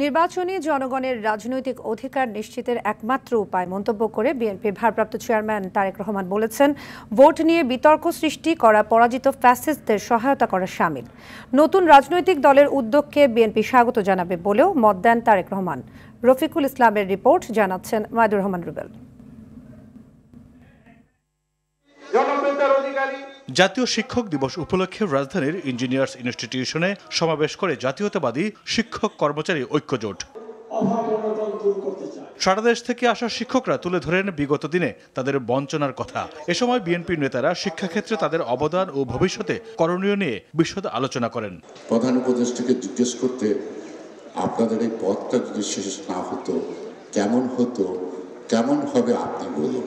নির্বাচনী জনগণের রাজনৈতিক অধিকার নিশ্চিতের একমাত্র উপায় মন্তব্য করে বিএনপির ভারপ্রাপ্ত চেয়ারম্যান তারেক রহমান বলেছেন, ভোট নিয়ে বিতর্ক সৃষ্টি করা পরাজিত ফ্যাসিস্টদের সহায়তা করা শামিল। নতুন রাজনৈতিক দলের উদ্যোগকে বিএনপি স্বাগত জানাবে বলেও মত দেন তারেক রহমান। রফিকুল ইসলামের রিপোর্ট, জানাচ্ছেন মাইদুর রহমান রুবেল। জাতীয় শিক্ষক দিবস উপলক্ষে রাজধানীর ইঞ্জিনিয়ার্স ইনস্টিটিউশনে সমাবেশ করে জাতীয়তাবাদী শিক্ষক কর্মচারী ঐক্যজোট। সারা দেশ থেকে আসা শিক্ষকরা তুলে ধরেন বিগত দিনে তাদের বঞ্চনার কথা। এ সময় বিএনপির নেতারা শিক্ষাক্ষেত্রে তাদের অবদান ও ভবিষ্যতে করণীয় নিয়ে বিশদ আলোচনা করেন। প্রধান উপদেষ্টাকে জিজ্ঞেস করতে, আপনাদের এই পদটা যদি শেষ না হতো কেমন হবে আপনি বলুন।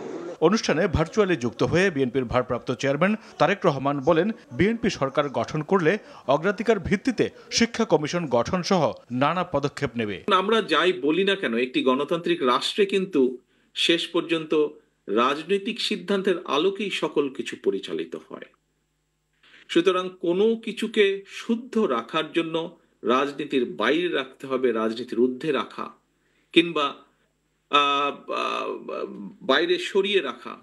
অনুষ্ঠানে ভার্চুয়ালি যুক্ত হয়ে বিএনপির ভারপ্রাপ্ত চেয়ারম্যান তারেক রহমান বলেন, বিএনপি সরকার গঠন করলে অগ্রাধিকার ভিত্তিতে শিক্ষা কমিশন গঠন সহ নানা পদক্ষেপ নেবে। আমরা যাই বলি না কেন, একটি গণতান্ত্রিক রাষ্ট্রে কিন্তু শেষ পর্যন্ত রাজনৈতিক সিদ্ধান্তের আলোকেই সকল কিছু পরিচালিত হয়। সুতরাং কোনো কিছুকে শুদ্ধ রাখার জন্য রাজনীতির বাইরে রাখতে হবে, রাজনীতির ঊর্ধ্বে রাখা কিংবা বাইরে সরিয়ে রাখা,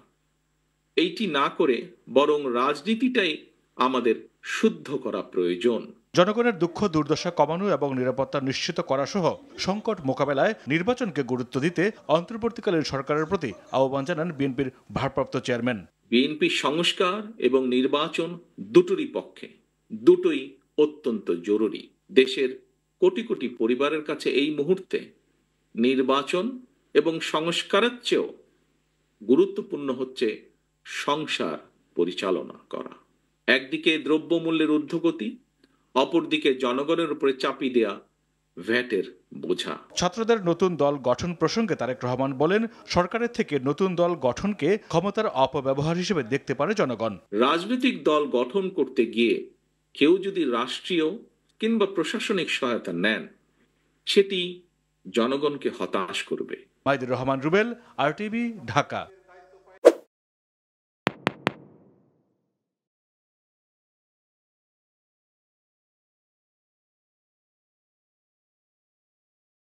এইটি না করে বরং রাজনীতিটাই আমাদের শুদ্ধ করা প্রয়োজন। জনগণের দুঃখ দুর্দশা কমানো এবং নিরাপত্তা নিশ্চিত করা সহ সংকট মোকাবেলায় নির্বাচনকে গুরুত্ব দিতে অন্তর্বর্তীকালীন সরকারের প্রতি আহ্বান জানান বিএনপির ভারপ্রাপ্ত চেয়ারম্যান। বিএনপি সংস্কার এবং নির্বাচন দুটোরই পক্ষে, দুটোই অত্যন্ত জরুরি। দেশের কোটি কোটি পরিবারের কাছে এই মুহূর্তে নির্বাচন এবং সংস্কারের চেয়েও গুরুত্বপূর্ণ হচ্ছে সংসার পরিচালনা করা। একদিকে দ্রব্যমূল্যের ঊর্ধ্বগতি, অপরদিকে জনগণের উপরে চাপিয়ে দেয়া ভ্যাটের বোঝা। ছাত্রদের নতুন দল গঠন প্রসঙ্গে তারেক রহমান বলেন, সরকারের থেকে নতুন দল গঠনকে ক্ষমতার অপব্যবহার হিসেবে দেখতে পারে জনগণ। রাজনৈতিক দল গঠন করতে গিয়ে কেউ যদি রাষ্ট্রীয় কিংবা প্রশাসনিক সহায়তা নেন, সেটি জনগণকে হতাশ করবে। মাইদুর রহমান রুবেল, RTV, ঢাকা।